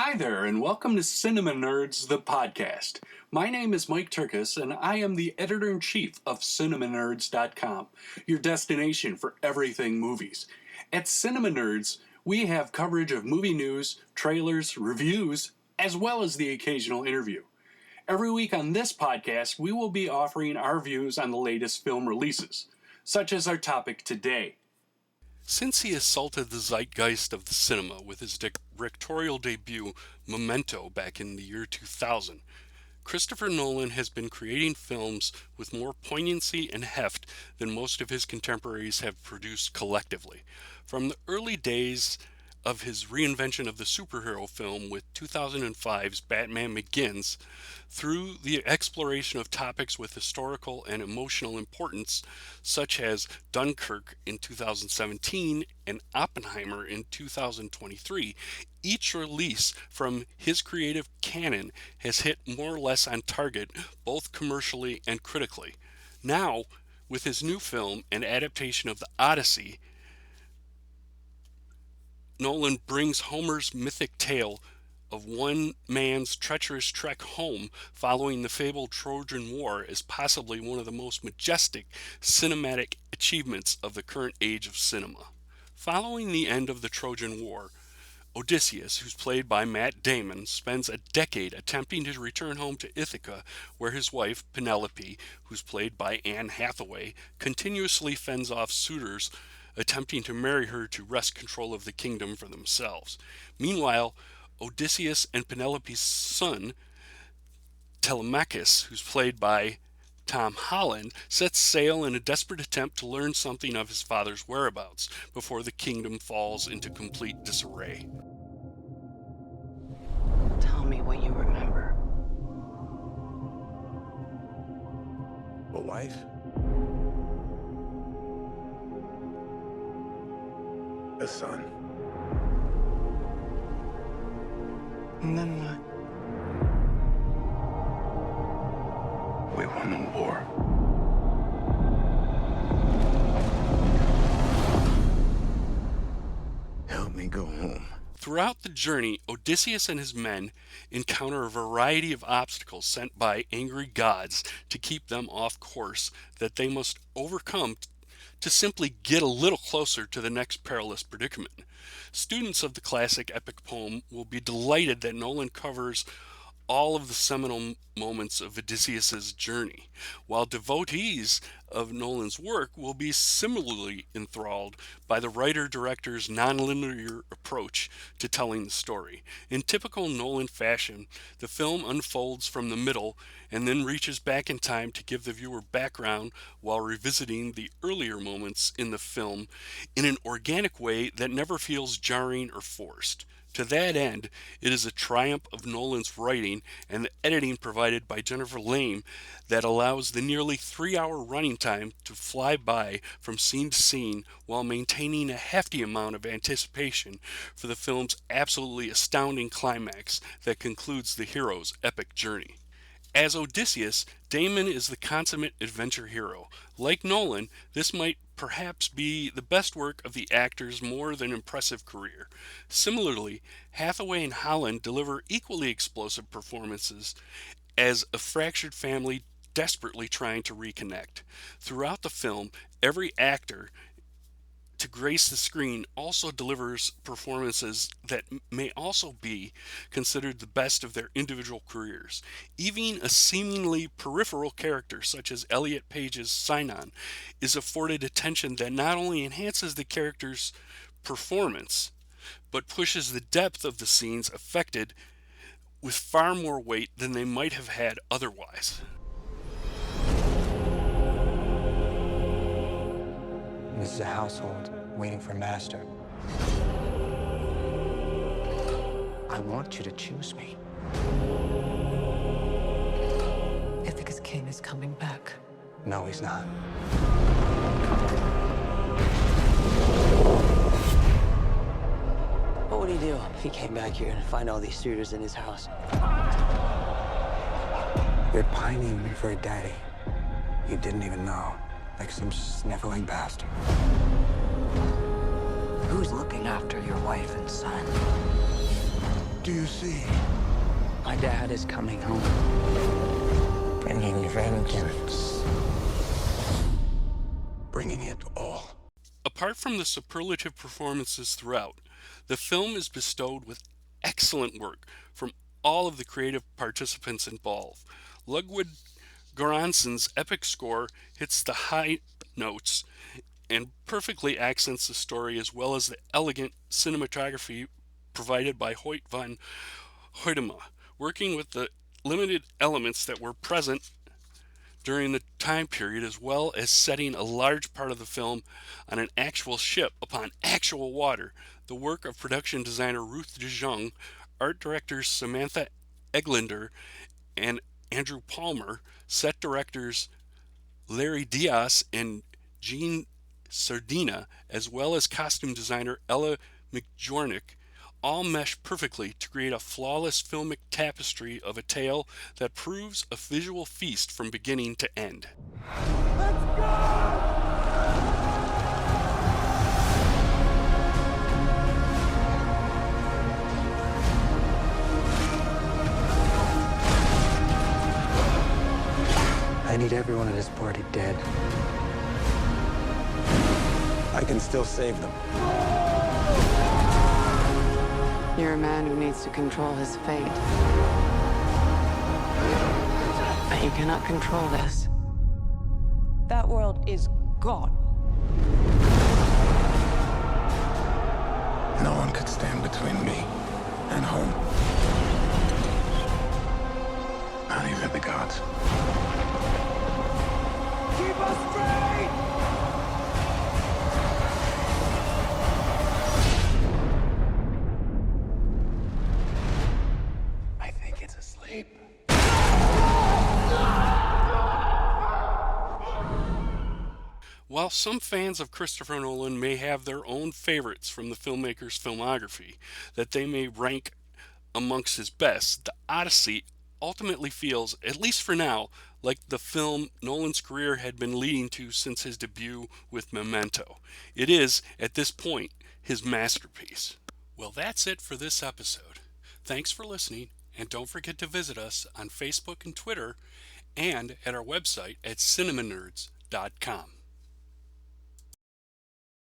Hi there, and welcome to CinemaNerdz, the podcast. My name is Mike Tyrkus, and I am the editor-in-chief of CinemaNerdz.com, your destination for everything movies. At CinemaNerdz, we have coverage of movie news, trailers, reviews, as well as the occasional interview. Every week on this podcast, we will be offering our views on the latest film releases, such as our topic today. Since he assaulted the zeitgeist of the cinema with his directorial debut, Memento, back in the year 2000, Christopher Nolan has been creating films with more poignancy and heft than most of his contemporaries have produced collectively. From the early days of his reinvention of the superhero film with 2005's Batman Begins, through the exploration of topics with historical and emotional importance, such as Dunkirk in 2017 and Oppenheimer in 2023, each release from his creative canon has hit more or less on target, both commercially and critically. Now, with his new film and adaptation of the Odyssey, Nolan brings Homer's mythic tale of one man's treacherous trek home following the fabled Trojan War as possibly one of the most majestic cinematic achievements of the current age of cinema. Following the end of the Trojan War, Odysseus, who's played by Matt Damon, spends a decade attempting to return home to Ithaca, where his wife, Penelope, who's played by Anne Hathaway, continuously fends off suitors attempting to marry her to wrest control of the kingdom for themselves. Meanwhile, Odysseus and Penelope's son, Telemachus, who's played by Tom Holland, sets sail in a desperate attempt to learn something of his father's whereabouts before the kingdom falls into complete disarray. Tell me what you remember. A wife? A son. And then what? We won the war. Help me go home. Throughout the journey, Odysseus and his men encounter a variety of obstacles sent by angry gods to keep them off course that they must overcome to simply get a little closer to the next perilous predicament. Students of the classic epic poem will be delighted that Nolan covers all of the seminal moments of Odysseus' journey, while devotees of Nolan's work will be similarly enthralled by the writer-director's nonlinear approach to telling the story. In typical Nolan fashion, the film unfolds from the middle and then reaches back in time to give the viewer background while revisiting the earlier moments in the film in an organic way that never feels jarring or forced. To that end, it is a triumph of Nolan's writing and the editing provided by Jennifer Lame that allows the nearly 3-hour running time to fly by from scene to scene while maintaining a hefty amount of anticipation for the film's absolutely astounding climax that concludes the hero's epic journey. As Odysseus, Damon is the consummate adventure hero. Like Nolan, this might perhaps be the best work of the actor's more than impressive career. Similarly, Hathaway and Holland deliver equally explosive performances as a fractured family desperately trying to reconnect. Throughout the film, every actor to grace the screen also delivers performances that may also be considered the best of their individual careers. Even a seemingly peripheral character such as Elliot Page's Sinon is afforded attention that not only enhances the character's performance, but pushes the depth of the scenes affected with far more weight than they might have had otherwise. This is a household waiting for master. I want you to choose me. Ithaca's king is coming back. No, he's not. What would he do if he came back here and find all these suitors in his house? You're pining for a daddy you didn't even know. Like some sniveling bastard. Who's looking after your wife and son? do you see? My dad is coming home. Bringing vengeance. Bringing it all. Apart from the superlative performances throughout, the film is bestowed with excellent work from all of the creative participants involved. Ludwig Göransson's epic score hits the high notes and perfectly accents the story, as well as the elegant cinematography provided by Hoyt van Hoytema, working with the limited elements that were present during the time period, as well as setting a large part of the film on an actual ship upon actual water. The work of production designer Ruth de Jong, art directors Samantha Eglander and Andrew Palmer, set directors Larry Diaz and Jean Sardina, as well as costume designer Ella McJornick, all mesh perfectly to create a flawless filmic tapestry of a tale that proves a visual feast from beginning to end. I need everyone at this party dead. I can still save them. You're a man who needs to control his fate. But you cannot control this. That world is gone. No one could stand between me and home. Not even the gods. Keep us free! I think it's asleep. While some fans of Christopher Nolan may have their own favorites from the filmmaker's filmography that they may rank amongst his best, the Odyssey ultimately feels, at least for now, like the film Nolan's career had been leading to since his debut with Memento. It is, at this point, his masterpiece. Well, that's it for this episode. Thanks for listening, and don't forget to visit us on Facebook and Twitter, and at our website at CinemaNerdz.com.